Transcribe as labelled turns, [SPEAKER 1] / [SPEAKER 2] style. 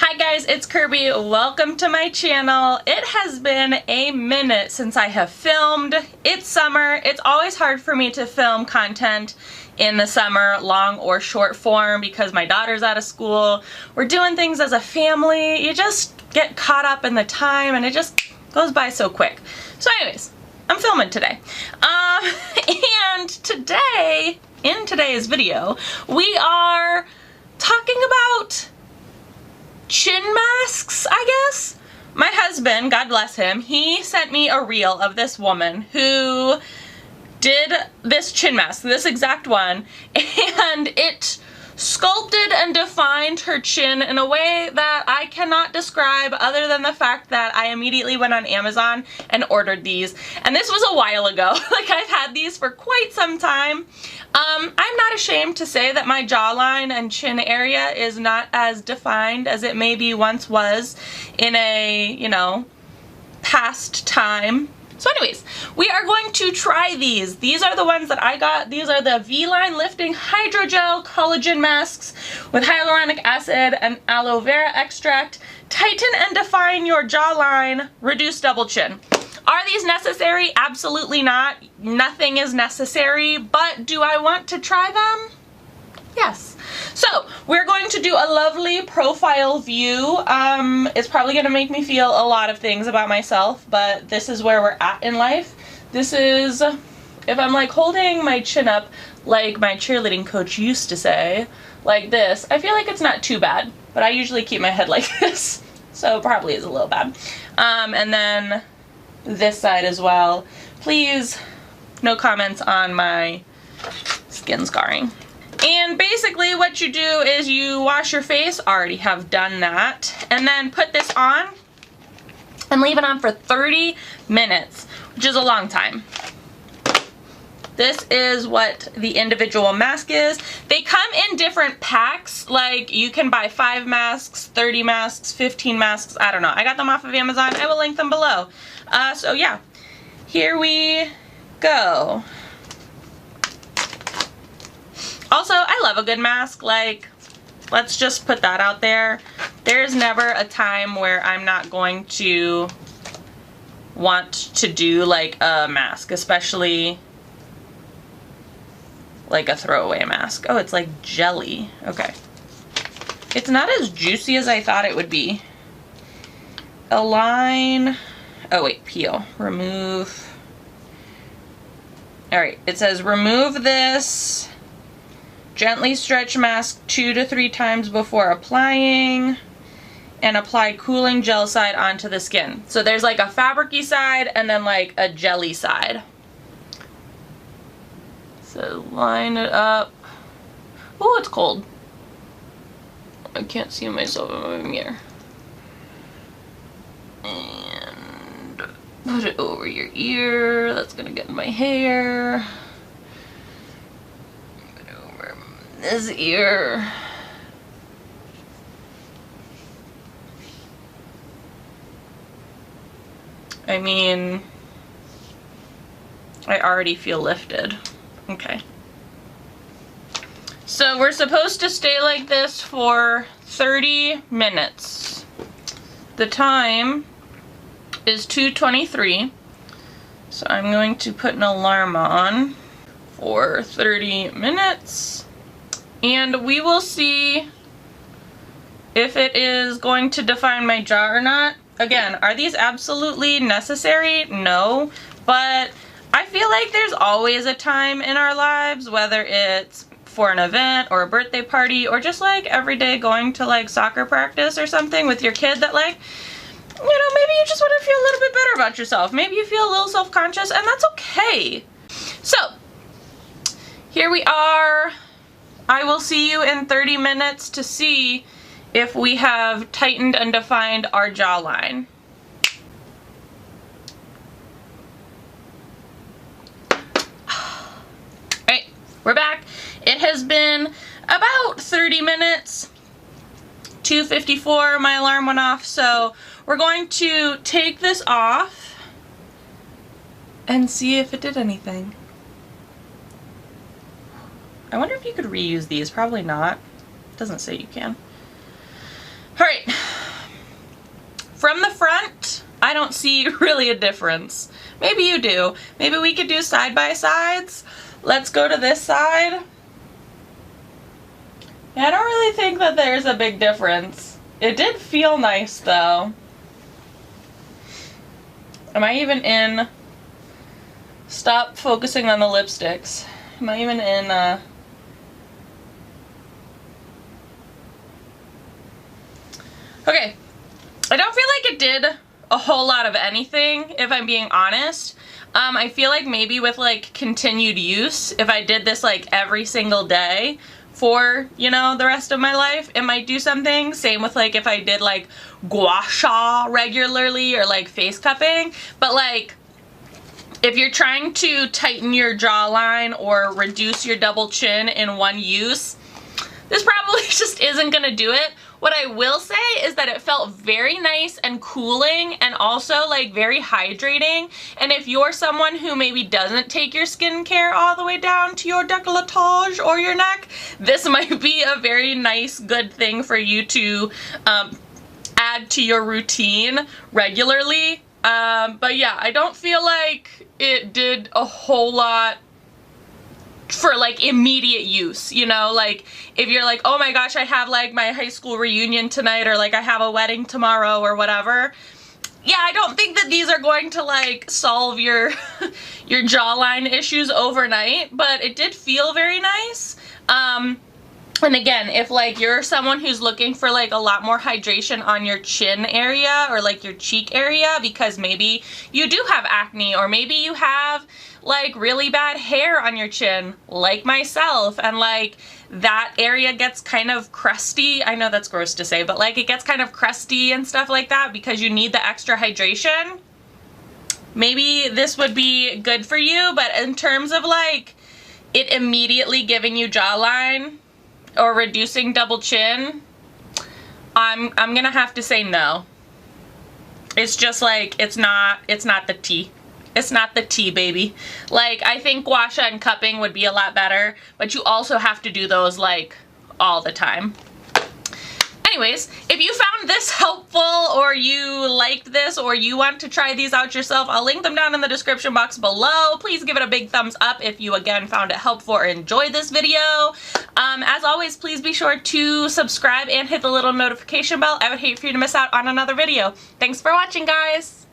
[SPEAKER 1] Hi guys, it's Kirby. Welcome to my channel. It has been a minute since I have filmed. It's summer. It's always hard for me to film content in the summer, long or short form, because my daughter's out of school. We're doing things as a family. You just get caught up in the time and it just goes by so quick. So anyways, I'm filming today. And today, in today's video, we are talking about chin masks, I guess? My husband, God bless him, he sent me a reel of this woman who did this chin mask, this exact one, and it sculpted and defined her chin in a way that I cannot describe other than the fact that I immediately went on Amazon and ordered these. And this was a while ago. Like, I've had these for quite some time. I'm not ashamed to say that my jawline and chin area is not as defined as it maybe once was in a, you know, past time. So anyways, we are going to try these. These are the ones that I got. These are the V-Line Lifting Hydrogel Collagen Masks with hyaluronic acid and aloe vera extract. Tighten and define your jawline, reduce double chin. Are these necessary? Absolutely not. Nothing is necessary, but do I want to try them? Yes. So, we're going to do a lovely profile view. It's probably going to make me feel a lot of things about myself, but this is where we're at in life. This is, if I'm like holding my chin up like my cheerleading coach used to say, like this, I feel like it's not too bad, but I usually keep my head like this, so it probably is a little bad. And then this side as well. Please, no comments on my skin scarring. And basically what you do is you wash your face, already have done that, and then put this on and leave it on for 30 minutes, which is a long time. This is what the individual mask is. They come in different packs, like you can buy 5 masks, 30 masks, 15 masks, I don't know. I got them off of Amazon. I will link them below. So yeah, here we go. Also, I love a good mask. Like, let's just put that out there. There's never a time where I'm not going to want to do like a mask, especially like a throwaway mask. Oh, it's like jelly. Okay. It's not as juicy as I thought it would be. Align. Oh wait, peel. Remove. Alright, it says remove this. Gently stretch mask 2 to 3 times before applying, and apply cooling gel side onto the skin. So there's like a fabricy side and then like a jelly side. So line it up. Oh, it's cold. I can't see myself in my mirror. And put it over your ear. That's gonna get in my hair. This ear. I mean, I already feel lifted. Okay. So we're supposed to stay like this for 30 minutes. The time is 2:23. So I'm going to put an alarm on for 30 minutes. And we will see if it is going to define my jaw or not. Again, are these absolutely necessary? No. But I feel like there's always a time in our lives, whether it's for an event or a birthday party or just like every day going to like soccer practice or something with your kid, that like, you know, maybe you just want to feel a little bit better about yourself. Maybe you feel a little self-conscious, and that's okay. So, here we are. I will see you in 30 minutes to see if we have tightened and defined our jawline. Alright, we're back. It has been about 30 minutes. 2:54, my alarm went off, so we're going to take this off and see if it did anything. I wonder if you could reuse these. Probably not. Doesn't say you can. Alright, I don't see really a difference. Maybe you do. Maybe we could do side by sides. Let's go to this side. Yeah, I don't really think that there's a big difference. It did feel nice though. Am I even in? Stop focusing on the lipsticks. Am I even in, Okay. I don't feel like it did a whole lot of anything, if I'm being honest. I feel like maybe with like continued use, if I did this like every single day for, you know, the rest of my life, it might do something. Same with like if I did like gua sha regularly or like face cupping. But like, if you're trying to tighten your jawline or reduce your double chin in one use, this probably just isn't gonna do it. What I will say is that it felt very nice and cooling and also like very hydrating. And if you're someone who maybe doesn't take your skincare all the way down to your décolletage or your neck, this might be a very nice, good thing for you to add to your routine regularly. But yeah, I don't feel like it did a whole lot for like immediate use, you know, like if you're like, oh my gosh, I have like my high school reunion tonight, or like I have a wedding tomorrow or whatever. Yeah, I don't think that these are going to like solve your your jawline issues overnight, but it did feel very nice. And again, if like you're someone who's looking for like a lot more hydration on your chin area or like your cheek area because maybe you do have acne, or maybe you have like really bad hair on your chin like myself, and like that area gets kind of crusty. I know that's gross to say, but like it gets kind of crusty and stuff like that because you need the extra hydration. Maybe this would be good for you, but in terms of like it immediately giving you jawline or reducing double chin, I'm gonna have to say no. It's just like, it's not the tea. It's not the tea, baby. Like, I think gua sha and cupping would be a lot better, but you also have to do those like all the time. Anyways, if you found this helpful, or you liked this, or you want to try these out yourself, I'll link them down in the description box below. Please give it a big thumbs up if you again found it helpful or enjoyed this video. As always, please be sure to subscribe and hit the little notification bell. I would hate for you to miss out on another video. Thanks for watching, guys!